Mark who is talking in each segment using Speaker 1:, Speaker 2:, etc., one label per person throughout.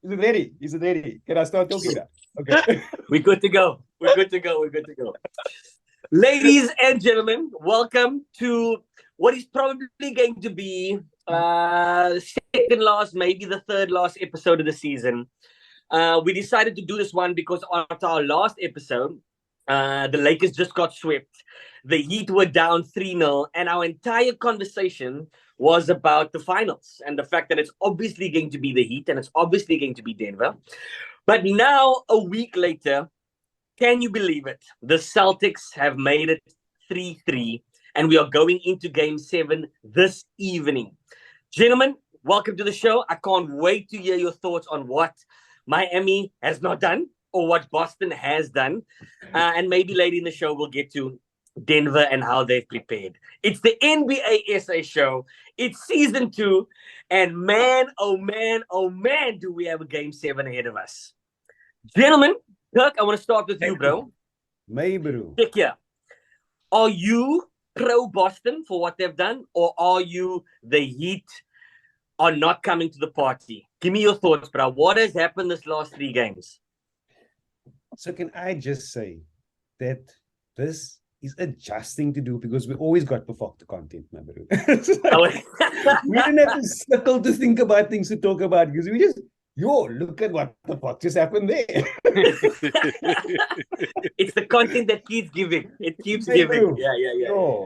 Speaker 1: Is it ready? Is it ready? Can I start talking now? Okay.
Speaker 2: We're good to go. We're good to go. We're good to go. Ladies and gentlemen, welcome to what is probably going to be second last, maybe the third last episode of the season. We decided to do this one because after our last episode, the Lakers just got swept. The Heat were down 3-0, and our entire conversation was about the finals and the fact that it's obviously going to be the Heat and it's obviously going to be Denver. But now, a week later, can you believe it? The Celtics have made it 3-3, and we are going into game 7 this evening. Gentlemen, welcome to the show. I can't wait to hear your thoughts on what Miami has not done or what Boston has done. And maybe later in the show, we'll get to Denver and how they've prepared. It's the NBA SA show. It's season 2. And man, oh man, do we have a game 7 ahead of us. Gentlemen, Kirk, I want to start with you, bro.
Speaker 1: Maybe.
Speaker 2: Check here. Are you pro Boston for what they've done, or are you the Heat are not coming to the party? Give me your thoughts, bro. What has happened this last 3 games?
Speaker 1: So can I just say that this is a just thing to do because we always got perfect content, my bro. We didn't have to circle to think about things to talk about because we just, look at what the fuck just happened there.
Speaker 2: It's the content that keeps giving. It keeps giving. Yeah.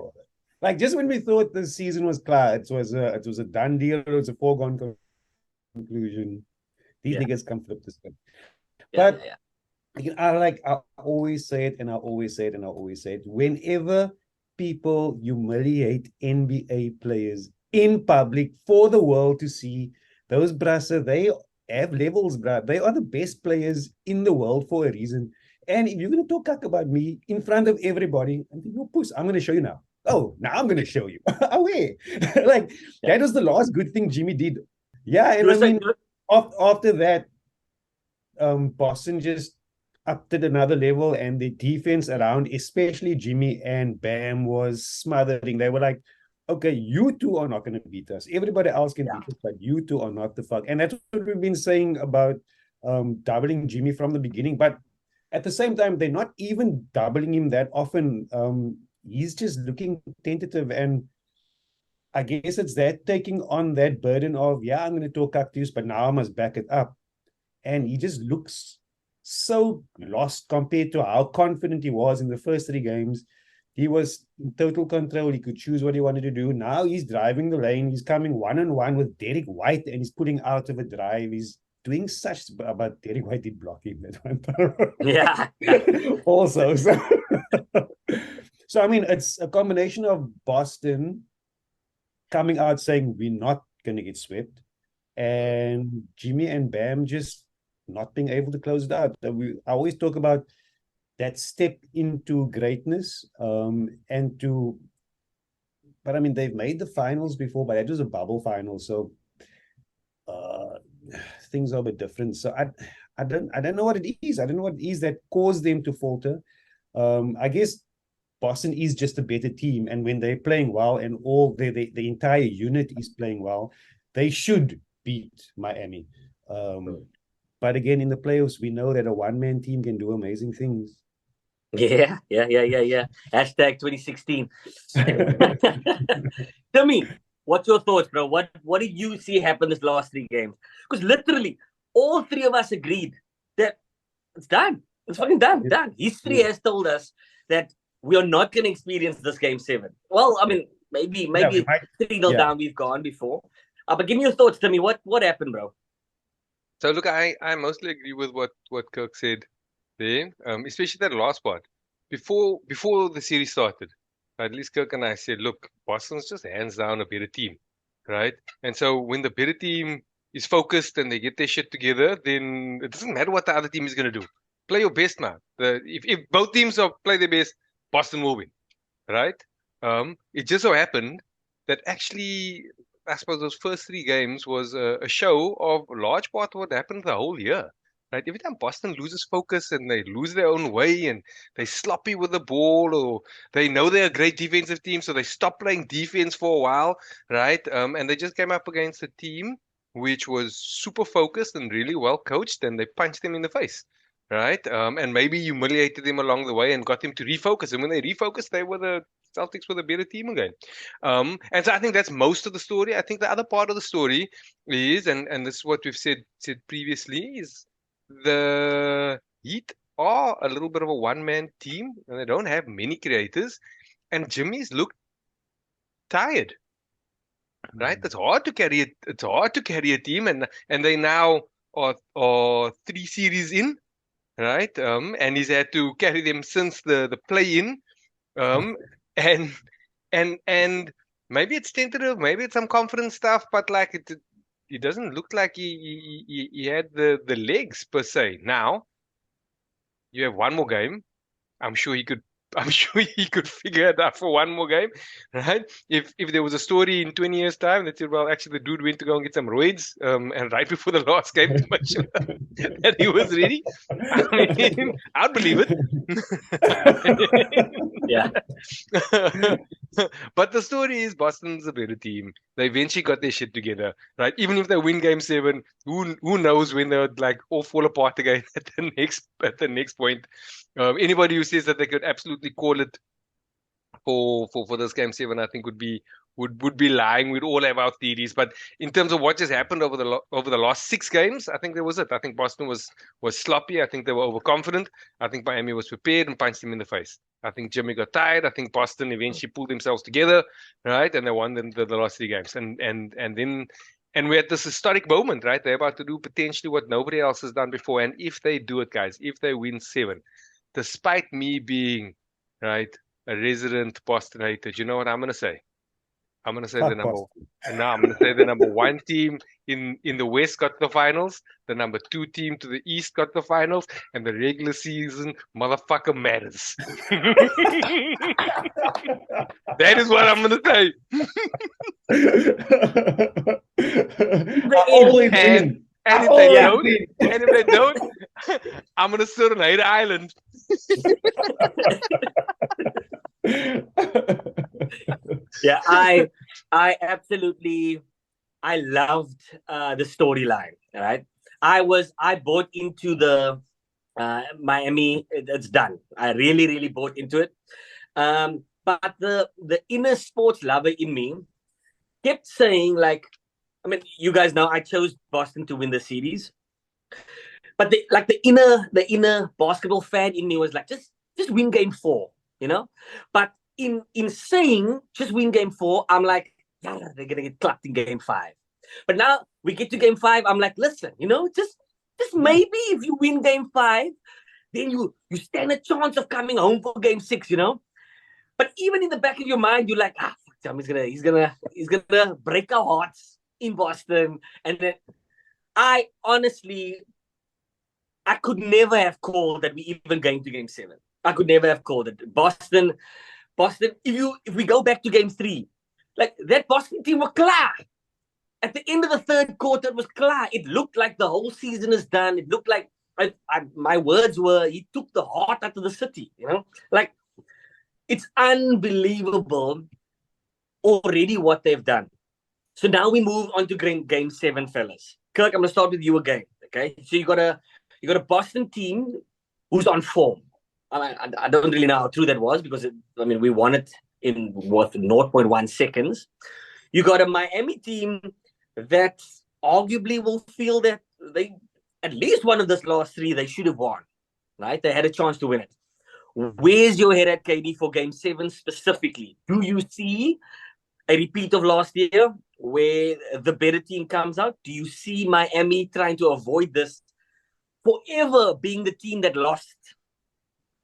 Speaker 1: Like just when we thought the season was clear, it was a done deal. It was a foregone conclusion. These niggas come flip this thing. But I always say it, and I always say it, and I always say it. Whenever people humiliate NBA players in public for the world to see, those brassa, they have levels, bruh. They are the best players in the world for a reason. And if you're going to talk cock about me in front of everybody, I'm going to show you now. Oh, now I'm going to show you. Away. That was the last good thing Jimmy did. Yeah, and I mean, after that, Boston just upped it another level, and the defense around, especially Jimmy and Bam, was smothering. They were like, okay, you two are not going to beat us. Everybody else can beat us, but you two are not the fuck. And that's what we've been saying about doubling Jimmy from the beginning. But at the same time, they're not even doubling him that often. He's just looking tentative. And I guess it's that taking on that burden of, I'm going to talk cactus, but now I must back it up. And he just looks so lost compared to how confident he was in the first 3 games. He was in total control. He could choose what he wanted to do. Now he's driving the lane. He's coming one-on-one with Derek White, and he's putting out of a drive. He's doing such, but Derek White did block him that one.
Speaker 2: Yeah.
Speaker 1: Also. So, I mean, it's a combination of Boston coming out saying we're not going to get swept, and Jimmy and Bam just not being able to close it out. I always talk about that step into greatness, but I mean, they've made the finals before, but it was a bubble final, so things are a bit different. So I don't know what it is. I don't know what it is that caused them to falter. I guess Boston is just a better team, and when they're playing well and all the entire unit is playing well, they should beat Miami. But again, in the playoffs, we know that a one-man team can do amazing things.
Speaker 2: Yeah. Hashtag 2016. Tell me, what's your thoughts, bro? What did you see happen this last 3 games? Because literally, all 3 of us agreed that it's done. It's fucking done. Done. History has told us that we are not going to experience this game 7. Well, I mean, maybe 3-0 down we've gone before. But give me your thoughts. Tell me, what happened, bro?
Speaker 3: So look, I mostly agree with what Kirk said there, especially that last part. Before the series started, at least Kirk and I said, look, Boston's just hands down a better team, right? And so when the better team is focused and they get their shit together, then it doesn't matter what the other team is going to do. Play your best, man. If both teams play their best, Boston will win, right? It just so happened that actually, I suppose those first 3 games was a show of a large part of what happened the whole year. Right? Every time Boston loses focus and they lose their own way and they sloppy with the ball, or they know they're a great defensive team, so they stop playing defense for a while, right? And they just came up against a team which was super focused and really well coached, and they punched him in the face, right? And maybe humiliated him along the way and got him to refocus. And when they refocused, they were the Celtics were the better team again. And so I think that's most of the story. I think the other part of the story is, and this is what we've said previously, is the Heat are a little bit of a one-man team, and they don't have many creators. And Jimmy's looked tired, right? It's hard to carry it. It's hard to carry a team, and they now are 3 series in, right? And he's had to carry them since the play in, and and maybe it's tentative, maybe it's some confidence stuff, but like it doesn't look like he had the legs per se. Now you have one more game. I'm sure he could. I'm sure he could figure it out for one more game, right? If there was a story in 20 years' time that said, well, actually the dude went to go and get some roids, and right before the last game to make sure that he was ready, I mean, I'd believe it.
Speaker 2: Yeah.
Speaker 3: But the story is Boston's a better team. They eventually got their shit together, right? Even if they win Game 7, who knows when they'll like all fall apart again at the next point. Anybody who says that they could absolutely call it for this Game 7, I think would be lying. We'd all have our theories, but in terms of what just happened over the last 6 games, I think that was it. I think Boston was sloppy. I think they were overconfident. I think Miami was prepared and punched him in the face. I think Jimmy got tired. I think Boston eventually pulled themselves together, right, and they won the last 3 games. And we're at this historic moment, right? They're about to do potentially what nobody else has done before. And if they do it, guys, if they win 7, despite me being right a resident Boston hater, do you know what I'm gonna say? I'm gonna say
Speaker 1: Fuck
Speaker 3: the number.
Speaker 1: Boston.
Speaker 3: No, I'm gonna say the number 1 team in the West got the finals. The number 2 team to the East got the finals, and the regular season motherfucker matters. That is what I'm gonna say.
Speaker 1: I always
Speaker 3: And
Speaker 1: win.
Speaker 3: and
Speaker 1: I
Speaker 3: if they
Speaker 1: always
Speaker 3: don't,
Speaker 1: win.
Speaker 3: and if they don't, I'm gonna sit on Hater Island.
Speaker 2: Yeah, I absolutely I loved the storyline. Right, I bought into the Miami. It's done. I really bought into it. But the inner sports lover in me kept saying, like, I mean, you guys know I chose Boston to win the series, but the inner basketball fan in me was like, just win Game 4, you know. But in saying just win Game 4, I'm like, yeah, they're gonna get clapped in Game 5. But now we get to Game 5, I'm like, listen, you know, just maybe if you win Game 5, then you stand a chance of coming home for Game 6, you know. But even in the back of your mind, you're like, fuck, he's gonna break our hearts in Boston. And then I honestly, I could never have called that we even going to Game 7. I could never have called it. Boston. If we go back to Game 3, like that Boston team were clear. At the end of the third quarter, it was clear. It looked like the whole season is done. It looked like my words were, he took the heart out of the city. You know, like it's unbelievable already what they've done. So now we move on to Game 7, fellas. Kirk, I'm gonna start with you again. Okay, so you got a Boston team who's on form. I don't really know how true that was because we won it in 0.1 seconds. You got a Miami team that arguably will feel that they at least one of this last 3 they should have won. Right, they had a chance to win it. Where's your head at, KD, for Game 7 specifically? Do you see a repeat of last year where the better team comes out? Do you see Miami trying to avoid this forever being the team that lost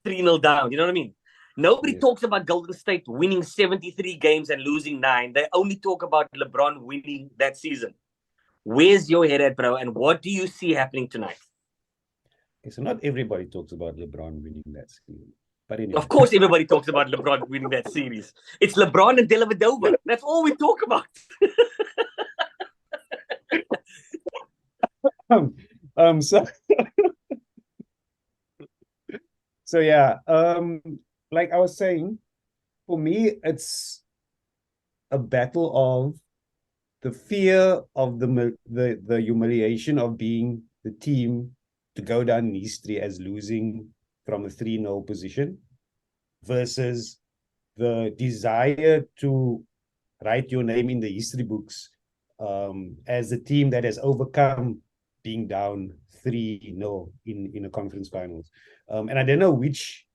Speaker 2: 3-0 down? You know what I mean? Nobody talks about Golden State winning 73 games and losing 9. They only talk about LeBron winning that season. Where's your head at, bro? And what do you see happening tonight?
Speaker 1: Okay, so not everybody talks about LeBron winning that series. But anyway.
Speaker 2: Of course, everybody talks about LeBron winning that series. It's LeBron and Dellavedova. That's all we talk about.
Speaker 1: So yeah, like I was saying, for me, it's a battle of the fear of the humiliation of being the team to go down in history as losing from a 3-0 position versus the desire to write your name in the history books as a team that has overcome being down 3-0 in a conference finals. And I don't know which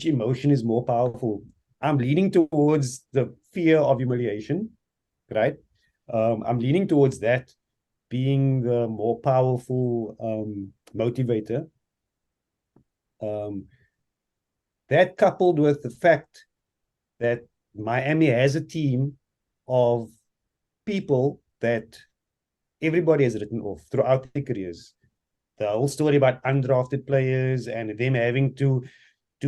Speaker 1: emotion is more powerful. I'm leaning towards the fear of humiliation, right? I'm leaning towards that being the more powerful motivator. That coupled with the fact that Miami has a team of people that everybody has written off throughout their careers. The whole story about undrafted players and them having to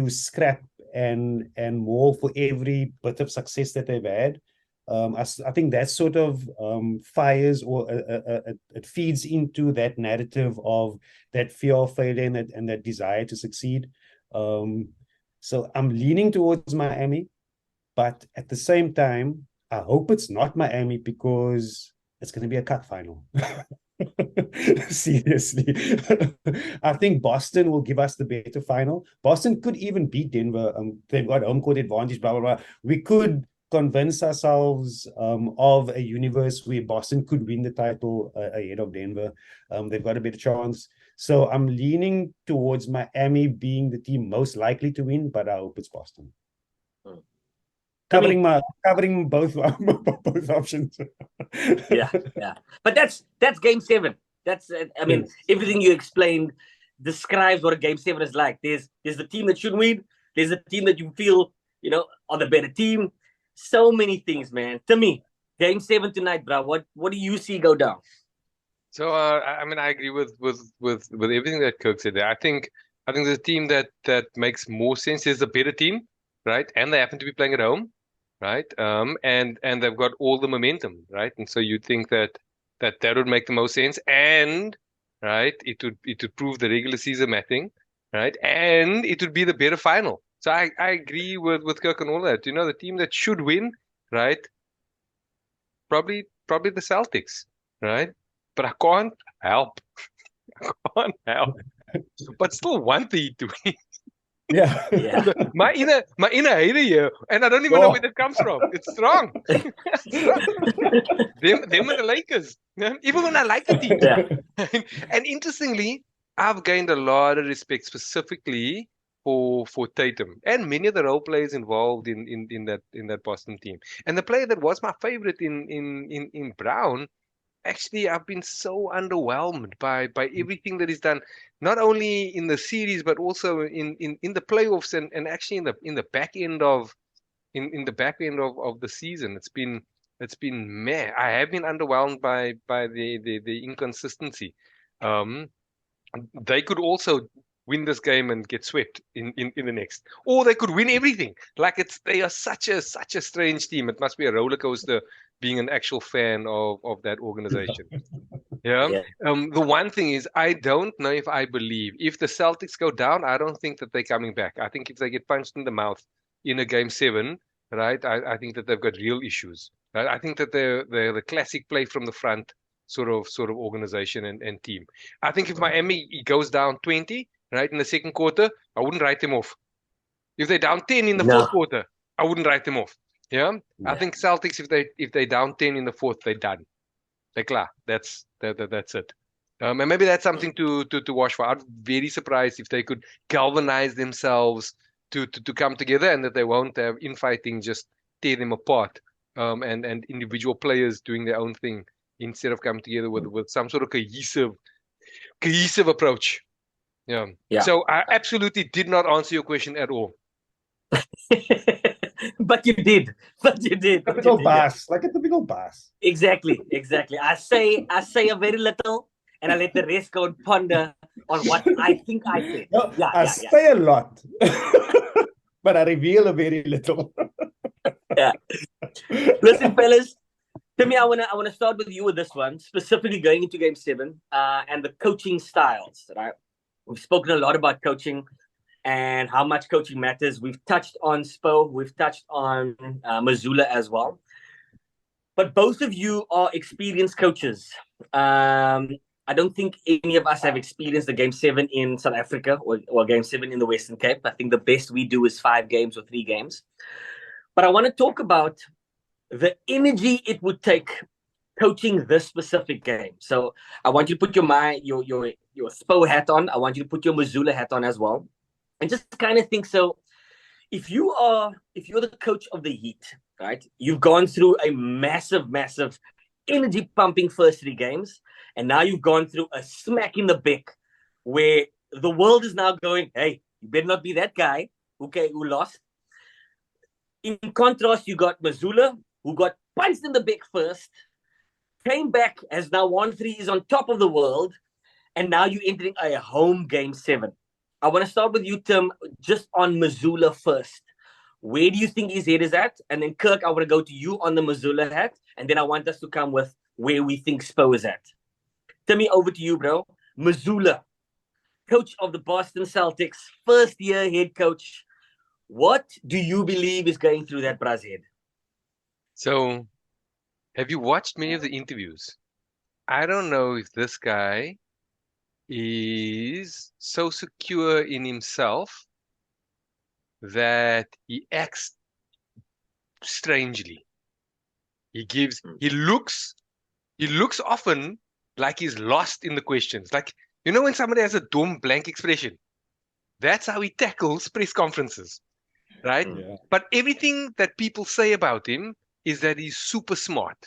Speaker 1: scrap and more for every bit of success that they've had. I think that sort of fires or it feeds into that narrative of that fear of failure and that desire to succeed. So I'm leaning towards Miami, but at the same time, I hope it's not Miami because it's going to be a cup final. Seriously. I think Boston will give us the better final. Boston could even beat Denver. They've got home court advantage, blah, blah, blah. We could convince ourselves of a universe where Boston could win the title ahead of Denver. They've got a better chance. So I'm leaning towards Miami being the team most likely to win, but I hope it's Boston. Covering both options.
Speaker 2: yeah. But that's Game 7. That's everything you explained describes what a Game 7 is like. There's the team that should win. There's a team that you feel are the better team. So many things, man. To me, Game 7 tonight, bro. What do you see go down?
Speaker 3: So I agree with everything that Kirk said there. I think the team that makes more sense is the better team, right? And they happen to be playing at home, right? And they've got all the momentum, right? And so you think that would make the most sense, and right, it would prove the regular season mathing, right? And it would be the better final. So I agree with Kirk and all that. The team that should win, right? Probably the Celtics, right? But I can't help. But still want the Heat to win.
Speaker 1: Yeah.
Speaker 3: My inner hater here, and I don't even know where that comes from. It's strong. Them and the Lakers. Even when I like the team.
Speaker 2: Yeah.
Speaker 3: And interestingly, I've gained a lot of respect specifically for Tatum and many of the role players involved in that Boston team. And the player that was my favorite in Brown, actually, I've been so underwhelmed by everything that he's done, not only in the series but also in the playoffs and actually in the back end of the season. It's been meh. I have been underwhelmed by the inconsistency. They could also win this game and get swept in the next, or they could win everything. Like they are such a strange team. It must be a roller coaster being an actual fan of that organization. Yeah. The one thing is, I don't know if I believe if the Celtics go down, I don't think that they're coming back. I think if they get punched in the mouth in a Game 7, right, I think that they've got real issues. Right? I think that they're the classic play from the front sort of organization and team. I think if Miami goes down 20, right, in the second quarter, I wouldn't write them off. If they're down 10 in the fourth quarter, I wouldn't write them off. Yeah? I think Celtics, if they down 10 in the fourth, they're done. They're klar. That's it. And maybe that's something to watch for. I'm very surprised if they could galvanize themselves to come together, and that they won't have infighting just tear them apart. And individual players doing their own thing instead of coming together with some sort of cohesive approach. Yeah. So I absolutely did not answer your question at all.
Speaker 2: But you did.
Speaker 1: Typical pass, like a typical pass.
Speaker 2: Exactly. I say a very little, and I let the rest go and ponder on what I think I said.
Speaker 1: No, I say a lot, but I reveal a very little.
Speaker 2: Yeah. Listen, fellas. Timmy, I wanna start with you with this one, specifically going into Game 7 and the coaching styles. Right, we've spoken a lot about coaching and how much coaching matters. We've touched on Spo, we've touched on Mazzulla as well. but both of you are experienced coaches. I don't think any of us have experienced the Game 7 in South Africa or Game 7 in the Western Cape. I think the best we do is 5 games or 3 games. But I want to talk about the energy it would take coaching this specific game. So I want you to put your SPO hat on. I want you to put your Missoula hat on as well. And just kind of think, so if you're the coach of the Heat, right? You've gone through a massive energy pumping first 3 games, and now you've gone through a smack in the back where the world is now going, hey, you better not be that guy who lost. In contrast, you got Missoula, who got punched in the back first, came back, has now won 3, is on top of the world, and now you're entering a home Game 7. I want to start with you, Tim, just on Missoula first. Where do you think his head is at? And then, Kirk, I want to go to you on the Missoula hat, and then I want us to come with where we think SPO is at. Timmy, over to you, bro. Missoula, coach of the Boston Celtics, first-year head coach. What do you believe is going through that bra's head?
Speaker 3: So, have you watched many of the interviews? I don't know if this guy is so secure in himself that he acts strangely. He looks often like he's lost in the questions. Like, you know, when somebody has a dumb blank expression, that's how he tackles press conferences, right?
Speaker 1: Yeah.
Speaker 3: But everything that people say about him is that he's super smart,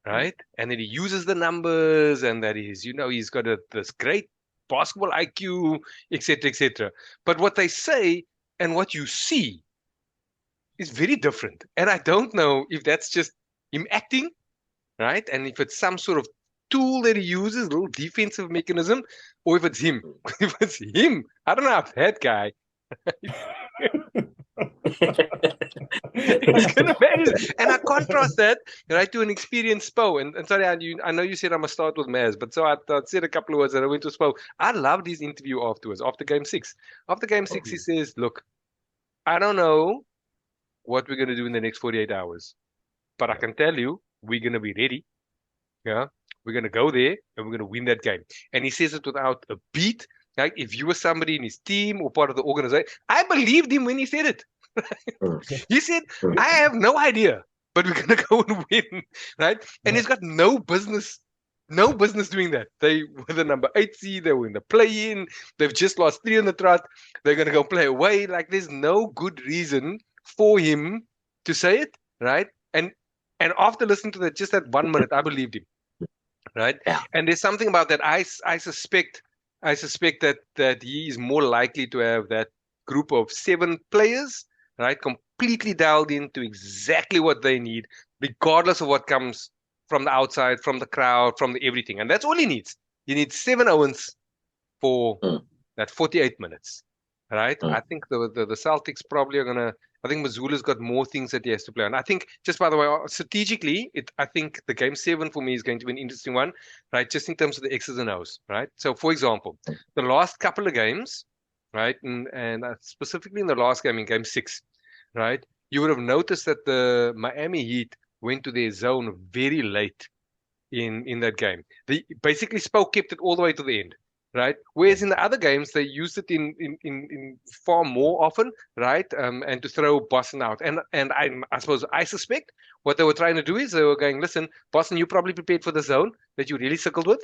Speaker 3: right? And that he uses the numbers, and that he's got this great basketball IQ, etc., etc. But what they say and what you see is very different. And I don't know if that's just him acting, right? And if it's some sort of tool that he uses, a little defensive mechanism, or if it's him. If it's him, I don't know if that guy it's gonna manage. And I contrast that, right, to an experienced SPO. And sorry, I know you said I'm gonna start with Maz, but so I said a couple of words and I went to SPO. I loved his interview afterwards, after Game 6. After Game 6, he says, look, I don't know what we're gonna do in the next 48 hours, but I can tell you we're gonna be ready. Yeah. We're going to go there and we're going to win that game. And he says it without a beat. Like, if you were somebody in his team or part of the organization, I believed him when he said it. He said, I have no idea, but we're going to go and win. Right? And he's got no business doing that. They were the number 8 seed. They were in the play-in. They've just lost 3 on the trot. They're going to go play away. Like, there's no good reason for him to say it. Right? And after listening to that, just that 1 minute, I believed him. Right.
Speaker 2: Yeah.
Speaker 3: And there's something about that. I suspect that he is more likely to have that group of 7 players, right, completely dialed into exactly what they need, regardless of what comes from the outside, from the crowd, from the everything. And that's all he needs. He needs 7 Owens for that 48 minutes. Right. I think the Celtics probably are gonna. I think Missoula's got more things that he has to play on. I think, just by the way, strategically, I think the Game 7 for me is going to be an interesting one, right? Just in terms of the X's and O's, right? So, for example, the last couple of games, right, and specifically in the last game, in Game 6, right, you would have noticed that the Miami Heat went to their zone very late in that game. They basically kept it all the way to the end. Right. Whereas in the other games, they used it in far more often, right? And to throw Boston out. And I suspect what they were trying to do is they were going, listen, Boston, you probably prepared for the zone that you really circled with,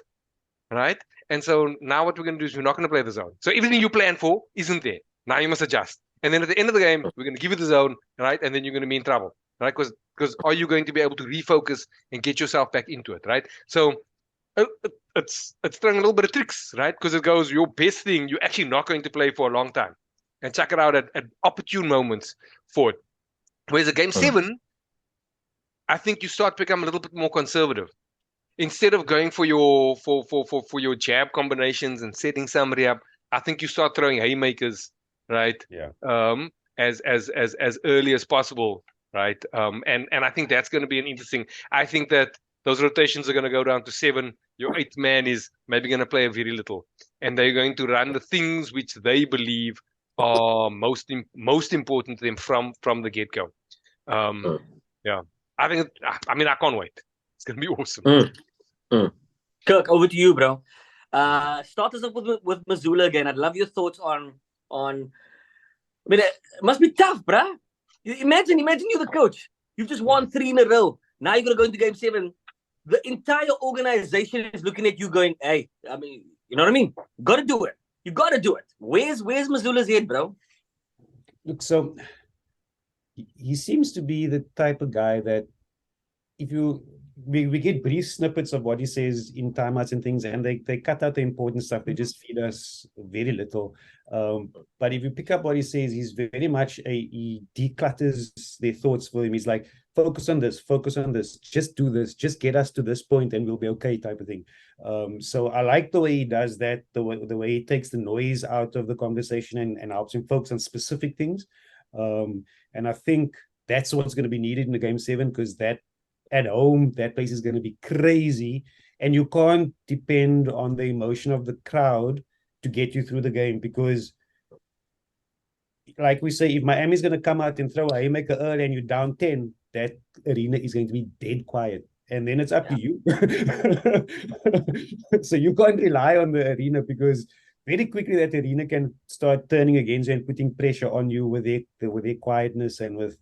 Speaker 3: right? And so now what we're going to do is we're not going to play the zone. So everything you planned for isn't there. Now you must adjust. And then at the end of the game, we're going to give you the zone, right? And then you're going to be in trouble, right? Because are you going to be able to refocus and get yourself back into it, right? So it's throwing a little bit of tricks, right? Because it goes, your best thing, you're actually not going to play for a long time. And check it out at opportune moments for it. Whereas a Game 7, I think you start to become a little bit more conservative. Instead of going for your jab combinations and setting somebody up, I think you start throwing haymakers, right?
Speaker 1: Yeah.
Speaker 3: As early as possible, right? And I think that's going to be an interesting. I think that those rotations are going to go down to 7. Your 8th man is maybe going to play a very little, and they're going to run the things which they believe are most important to them from the get-go. Yeah. I think, I mean, I can't wait. It's going to be awesome.
Speaker 2: Kirk, over to you, bro. Start us up with Missoula again. I'd love your thoughts on. I mean, it must be tough, bruh. Imagine you're the coach. You've just won 3 in a row. Now you're gonna go into Game 7. The entire organization is looking at you, going, "Hey, I mean, you know what I mean? Got to do it. You got to do it." Where's Missoula's head, bro?
Speaker 1: Look, so he seems to be the type of guy that if we get brief snippets of what he says in timeouts and things, and they cut out the important stuff. They just feed us very little. But if you pick up what he says, he's very much he declutters their thoughts for him. He's like, focus on this, just do this, just get us to this point and we'll be okay, type of thing. So I like the way he does that, the way he takes the noise out of the conversation and helps him focus on specific things. And I think that's what's going to be needed in the Game 7, because that at home, that place is going to be crazy, and you can't depend on the emotion of the crowd to get you through the game, because like we say, if Miami's going to come out and throw a haymaker early and you're down 10, that arena is going to be dead quiet, and then it's up to you. So you can't rely on the arena, because very quickly that arena can start turning against you and putting pressure on you with their quietness and with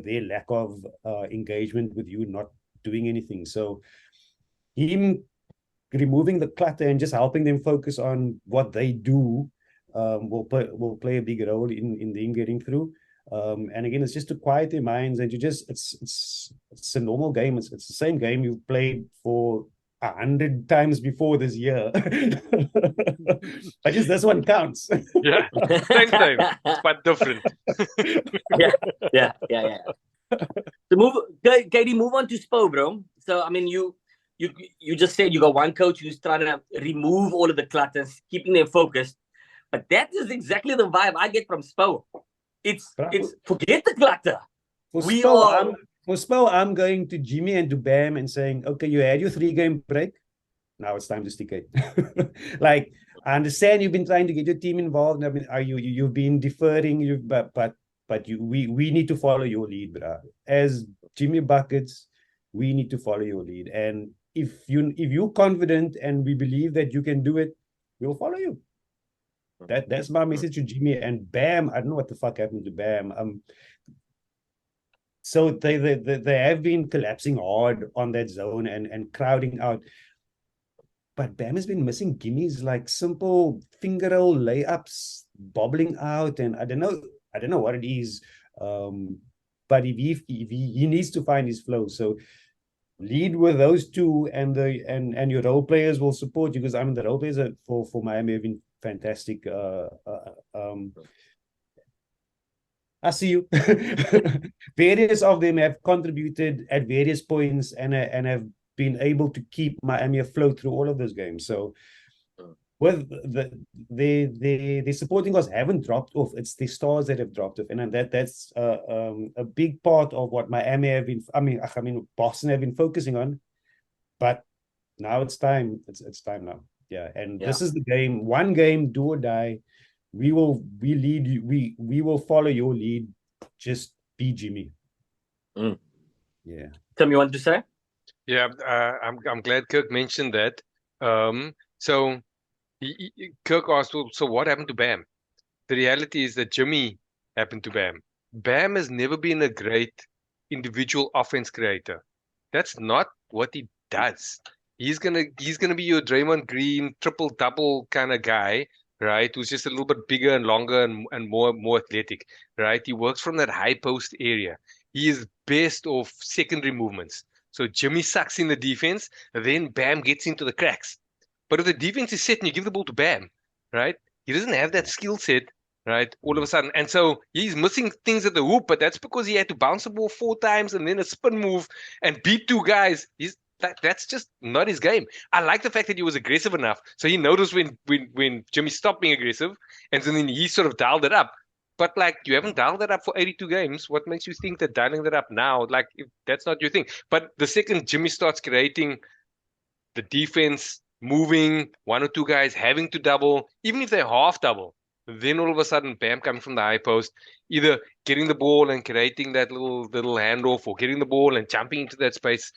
Speaker 1: their lack of engagement with you not doing anything. So him removing the clutter and just helping them focus on what they do will play a big role in them getting through. And again, it's just to quiet their minds, and it's a normal game. It's the same game you've played for 100 times before this year. I guess this one counts.
Speaker 3: Yeah, same, but different.
Speaker 2: yeah. So Katie, move on to Spo, bro. So I mean, you just said you got one coach who's trying to remove all of the clutters, keeping them focused. But that is exactly the vibe I get from Spo. It's forget the clutter.
Speaker 1: For Spo, I'm going to Jimmy and to Bam and saying, okay, you had your 3-game break. Now it's time to stick it. Like, I understand you've been trying to get your team involved. I mean, you've been deferring, but we need to follow your lead, bro. As Jimmy Buckets, we need to follow your lead. And if you're confident and we believe that you can do it, we'll follow you. That's my message to Jimmy. And Bam, I don't know what the fuck happened to Bam. So they have been collapsing hard on that zone and crowding out. But Bam has been missing gimmies, like simple finger roll layups, bobbling out, and I don't know what it is. But if he needs to find his flow. So lead with those two, and your role players will support you, because I mean the role players for Miami have been fantastic. I see you. Various of them have contributed at various points and have been able to keep Miami afloat through all of those games. So with the supporting us haven't dropped off. It's the stars that have dropped off, and that's a big part of what Miami have been. I mean Boston have been focusing on, but now it's time. It's time now. Yeah, and this is the game. One game, do or die. We lead you. We will follow your lead. Just be Jimmy. Yeah.
Speaker 2: Tim, you want to say?
Speaker 3: Yeah, I'm glad Kirk mentioned that. So Kirk asked, well, so what happened to Bam? The reality is that Jimmy happened to Bam. Bam has never been a great individual offense creator. That's not what he does. He's gonna be your Draymond Green triple double kind of guy, right? Who's just a little bit bigger and longer and more athletic, right? He works from that high post area. He is best of secondary movements. So Jimmy sucks in the defense, then Bam gets into the cracks. But if the defense is set and you give the ball to Bam, right? He doesn't have that skill set, right? All of a sudden. And so he's missing things at the hoop, but that's because he had to bounce the ball 4 times and then a spin move and beat 2 guys. That's just not his game. I like the fact that he was aggressive enough. So he noticed when Jimmy stopped being aggressive, and so then he sort of dialed it up. But like, you haven't dialed that up for 82 games. What makes you think that dialing that up now, like, if that's not your thing? But the second Jimmy starts creating the defense, moving 1 or 2 guys, having to double, even if they're half double, Then all of a sudden, Bam coming from the high post, either getting the ball and creating that little handoff, or getting the ball and jumping into that space.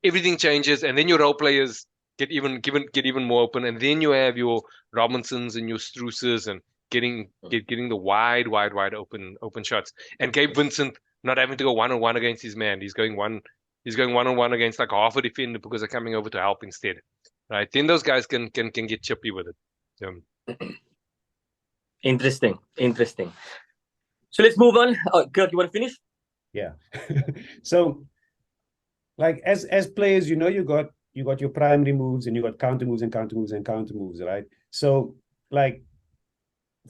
Speaker 3: Everything changes, and then your role players get even more open, and then you have your Robinsons and your Struces and getting the wide open shots. And Gabe Vincent not having to go one-on-one against his man. He's going one-on-one against like half a defender because they're coming over to help instead. Right? Then those guys can get chippy with it.
Speaker 2: Interesting. So let's move on. Oh, Kirk, you want to finish?
Speaker 1: Yeah. So, like as players, you got your primary moves, and you got counter moves and counter moves and counter moves, right? So, like,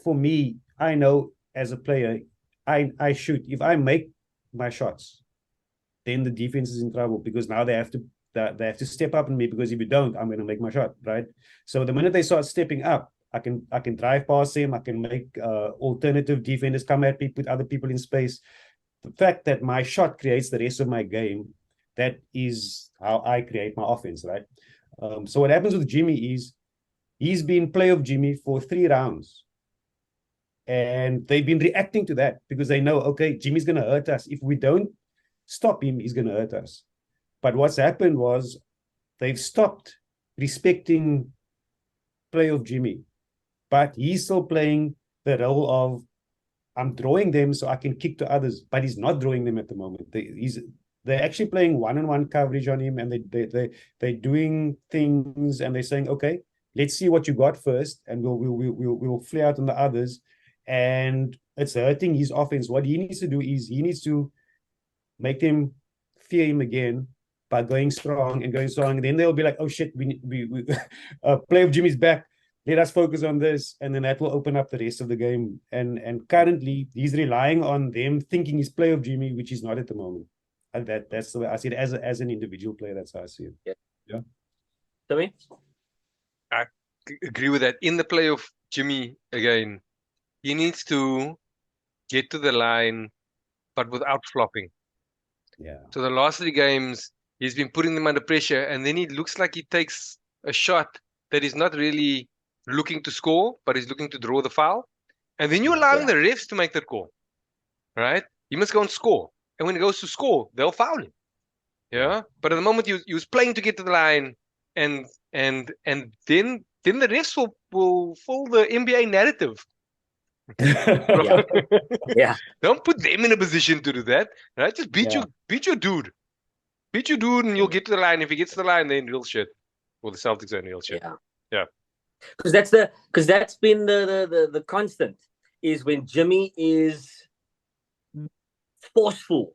Speaker 1: for me, I know as a player, I shoot. If I make my shots, then the defense is in trouble, because now they have to step up on me, because if you don't, I'm going to make my shot, right? So the minute they start stepping up, I can drive past them. I can make alternative defenders come at me, put other people in space. The fact that my shot creates the rest of my game, that is how I create my offense, right? So what happens with Jimmy is he's been playoff Jimmy for 3 rounds. And they've been reacting to that because they know, okay, Jimmy's going to hurt us. If we don't stop him, he's going to hurt us. But what's happened was they've stopped respecting playoff Jimmy. But he's still playing the role of, I'm drawing them so I can kick to others, but he's not drawing them at the moment. They're actually playing one-on-one coverage on him, and they're doing things, and they're saying, okay, let's see what you got first, and we'll flare out on the others. And it's hurting his offense. What he needs to do is he needs to make them fear him again by going strong. And then they'll be like, oh shit, we playoff Jimmy's back. Let us focus on this, and then that will open up the rest of the game. And currently, he's relying on them thinking he's playoff Jimmy, which he's not at the moment. And that's the way I see it as an individual player. That's how I see it. Yeah.
Speaker 2: Tommy?
Speaker 3: I agree with that. In the playoff Jimmy, again, he needs to get to the line, but without flopping.
Speaker 1: Yeah.
Speaker 3: So the last 3 games, he's been putting them under pressure, and then he looks like he takes a shot that is not really looking to score, but he's looking to draw the foul. And then you're allowing the refs to make that call, right? He must go and score. And when he goes to score, they'll foul him. Yeah. But at the moment he was playing to get to the line, and then the refs will fill the NBA narrative.
Speaker 2: Yeah.
Speaker 3: Don't put them in a position to do that, right? Just beat your dude. Beat your dude, and you'll get to the line. If he gets to the line, then real shit. Well, the Celtics are in real shit. Yeah.
Speaker 2: Because that's been the constant, is when Jimmy is forceful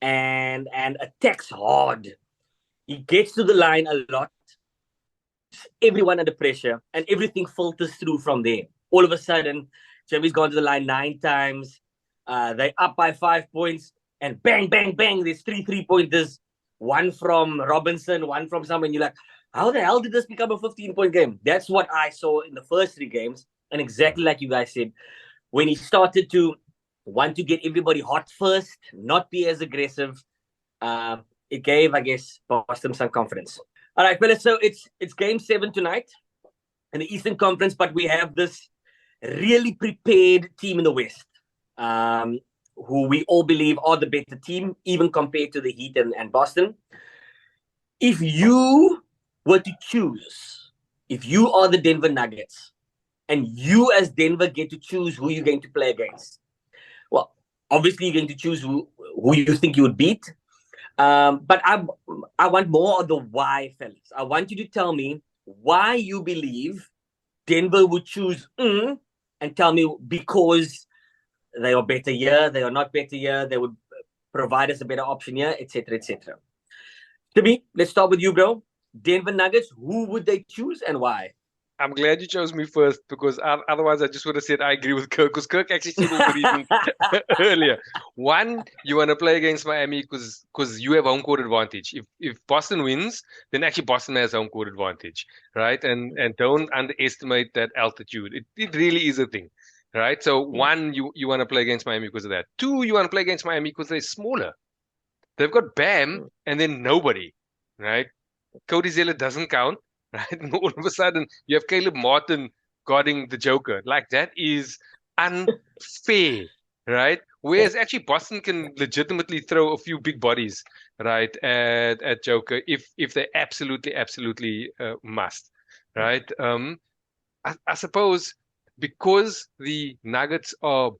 Speaker 2: and attacks hard, he gets to the line a lot, everyone under pressure, and everything filters through from there. All of a sudden, Jimmy's gone to the line 9 times. They up by 5 points, and bang, bang, bang. There's 3 3-pointers, one from Robinson, one from someone. You're like, how the hell did this become a 15-point game? That's what I saw in the first 3 games. And exactly like you guys said, when he started to want to get everybody hot first, not be as aggressive, it gave, I guess, Boston some confidence. All right, fellas, so it's game 7 tonight in the Eastern Conference, but we have this really prepared team in the West, who we all believe are the better team, even compared to the Heat and Boston. If you were to choose, if you are the Denver Nuggets, and you as Denver get to choose who you're going to play against, well, obviously you're going to choose who you think you would beat. But I want more of the why, fellas. I want you to tell me why you believe Denver would choose and tell me because they are better here, they are not better here, they would provide us a better option here, etc., etc. Timmy, let's start with you, bro. Denver Nuggets, who would they choose and why?
Speaker 3: I'm glad you chose me first, because otherwise I just would have said I agree with Kirk, because Kirk actually said all the reasons earlier. One, you want to play against Miami because you have home court advantage. If Boston wins, then actually Boston has home court advantage, right? And don't underestimate that altitude. It really is a thing, right? So one, you want to play against Miami because of that. 2, you want to play against Miami because they're smaller. They've got Bam and then nobody, right? Cody Zeller doesn't count. Right? And all of a sudden, you have Caleb Martin guarding the Joker. Like that is unfair, right? Whereas actually Boston can legitimately throw a few big bodies, right, at Joker if they absolutely must, right? I suppose because the Nuggets are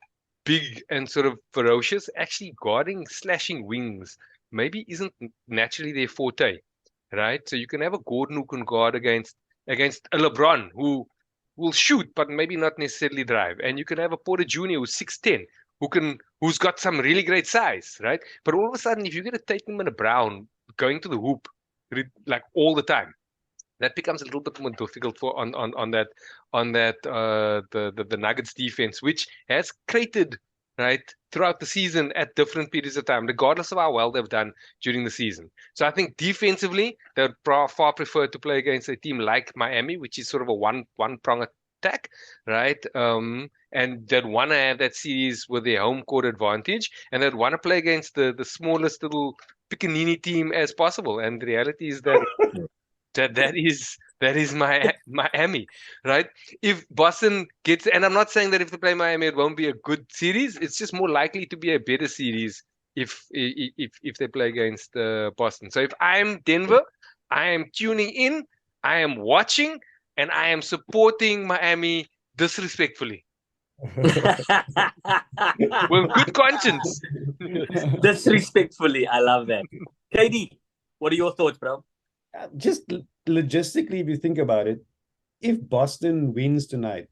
Speaker 3: big and sort of ferocious, actually guarding slashing wings maybe isn't naturally their forte, right? So you can have a Gordon who can guard against a LeBron who will shoot but maybe not necessarily drive, and you can have a Porter Jr. who's 6'10", who's got some really great size, right? But all of a sudden, if you get a Tatum and a Brown going to the hoop like all the time, that becomes a little bit more difficult for on that the Nuggets defense, which has created right throughout the season at different periods of time, regardless of how well they've done during the season. So I think defensively, they would far prefer to play against a team like Miami, which is sort of a one prong attack, right? And they'd want to have that series with their home court advantage, and they'd want to play against the smallest little Piccanini team as possible. And the reality is that that is my Miami, right? If Boston gets, and I'm not saying that if they play Miami, it won't be a good series. It's just more likely to be a better series if they play against Boston. So if I'm Denver, I am tuning in, I am watching, and I am supporting Miami disrespectfully. With good conscience.
Speaker 2: Disrespectfully, I love that. KD, what are your thoughts, bro?
Speaker 1: Just logistically, if you think about it, if Boston wins tonight,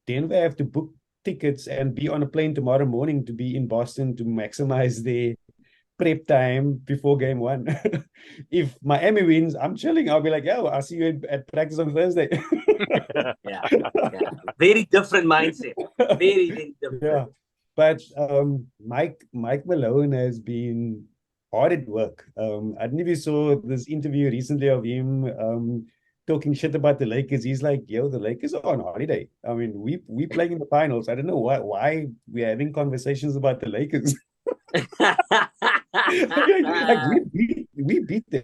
Speaker 1: Denver have to book tickets and be on a plane tomorrow morning to be in Boston to maximize their prep time before game one. If Miami wins, I'm chilling. I'll be like, yo, I'll see you at practice on Thursday.
Speaker 2: yeah. Very different mindset. Very different.
Speaker 1: Yeah. But Mike Malone has been hard at work. I don't know if you saw this interview recently of him talking shit about the Lakers. He's like, yo, the Lakers are on holiday. I mean, we playing in the finals. I don't know why we're having conversations about the Lakers. Like we beat them.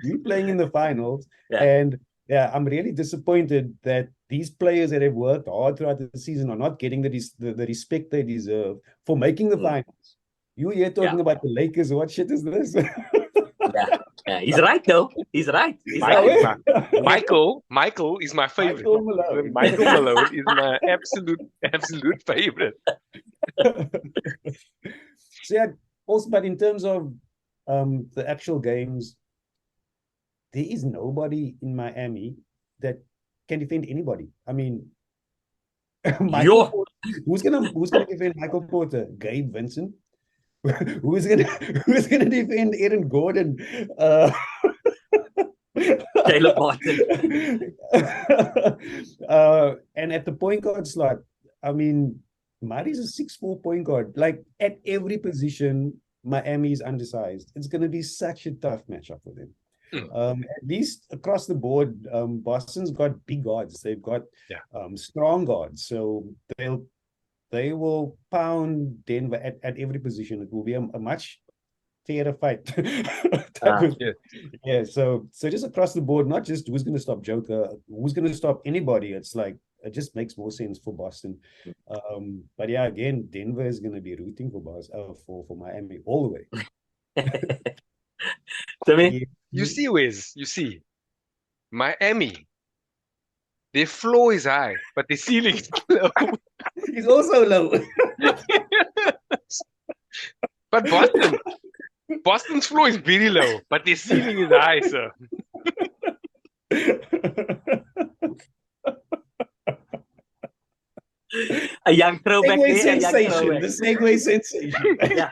Speaker 1: We're playing in the finals.
Speaker 2: Yeah.
Speaker 1: And yeah, I'm really disappointed that these players that have worked hard throughout the season are not getting the respect they deserve for making the finals. You here talking about the Lakers? What shit is this?
Speaker 2: Yeah, he's right though. He's right.
Speaker 3: Michael is my favorite. Michael Malone is my absolute favorite.
Speaker 1: So yeah, also, but in terms of the actual games, there is nobody in Miami that can defend anybody. I mean, who's gonna defend Michael Porter? Gabe Vincent? Who's gonna defend Aaron Gordon?
Speaker 2: Caleb Martin.
Speaker 1: And at the point guard slot, I mean, Mari's a 6'4" point guard. Like at every position, Miami is undersized. It's going to be such a tough matchup for them. At least across the board, Boston's got big guards. They've got strong guards. So they will pound Denver at every position. It will be a much fairer fight. So just across the board, not just who's going to stop Joker, who's going to stop anybody. It's like it just makes more sense for Boston. But yeah, again, Denver is going to be rooting for Miami all the way.
Speaker 2: To me,
Speaker 3: you see, Miami. Their floor is high, but the ceiling is low.
Speaker 1: It's also low.
Speaker 3: But Boston's floor is very low, but the ceiling is high, sir.
Speaker 2: A young throwback there.
Speaker 1: The Segway sensation.
Speaker 2: Yeah.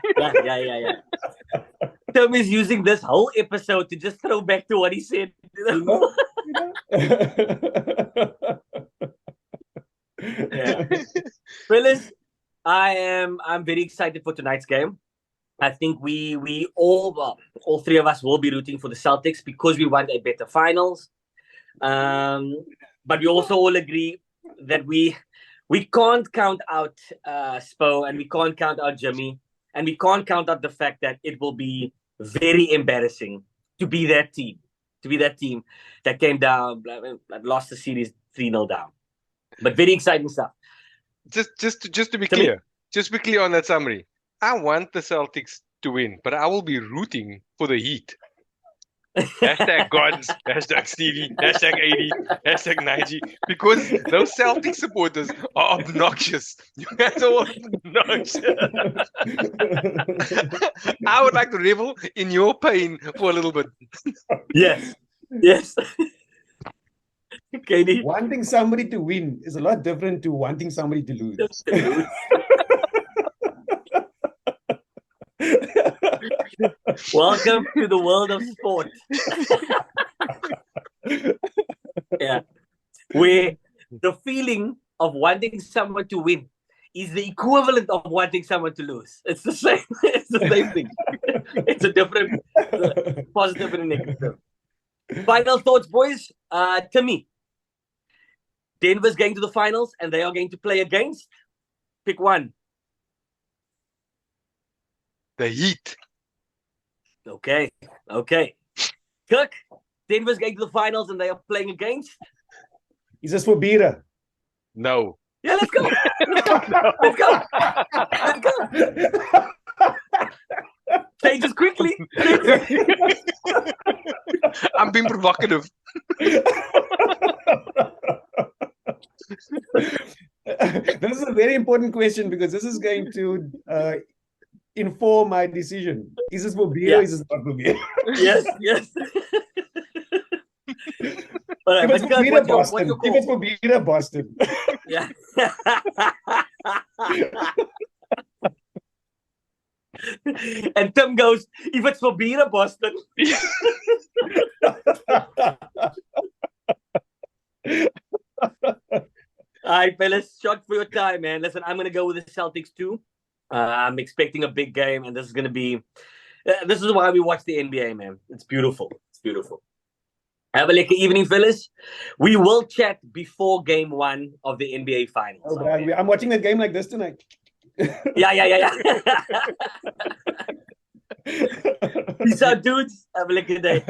Speaker 2: Tom is using this whole episode to just throw back to what he said. Yeah. Fellas, I'm very excited for tonight's game. I think we all three of us will be rooting for the Celtics because we want a better finals. But we also all agree that we can't count out Spo, and we can't count out Jimmy, and we can't count out the fact that it will be very embarrassing to be that team that came down, lost the series 3-0 down. But very exciting stuff.
Speaker 3: Just to be clear, just to be clear on that summary, I want the Celtics to win, but I will be rooting for the Heat. Hashtag Gods, hashtag Stevie, hashtag 80, hashtag 90, because those Celtic supporters are obnoxious. You guys are obnoxious. I would like to revel in your pain for a little bit.
Speaker 2: Yes. Yes. KD.
Speaker 1: Wanting somebody to win is a lot different to wanting somebody to lose.
Speaker 2: Welcome to the world of sport. Yeah. Where the feeling of wanting someone to win is the equivalent of wanting someone to lose. It's the same. It's the same thing. It's a different positive and negative. Final thoughts, boys. To me, Denver's going to the finals and they are going to play against. Pick one.
Speaker 3: The Heat.
Speaker 2: Okay. Kirk, Denver's going to the finals and they are playing against.
Speaker 1: Is this for Bira?
Speaker 3: No.
Speaker 2: Yeah, let's go. Let's go. Changes quickly.
Speaker 3: I'm being provocative.
Speaker 1: This is a very important question because this is going to inform my decision. Is this for beer or is this not for beer?
Speaker 2: Yes. Right,
Speaker 1: if it's for beer, Boston. If it's for beer, Boston.
Speaker 2: Yeah. And Tim goes, if it's for beer, Boston. All right, fellas, shot for your time, man. Listen, I'm going to go with the Celtics too. I'm expecting a big game, and this is going to be... this is why we watch the NBA, man. It's beautiful. Have a lekker evening, fellas. We will chat before game 1 of the NBA Finals.
Speaker 1: Oh, okay? I'm watching a game like this tonight.
Speaker 2: Yeah. Peace out, dudes. Have a lekker day.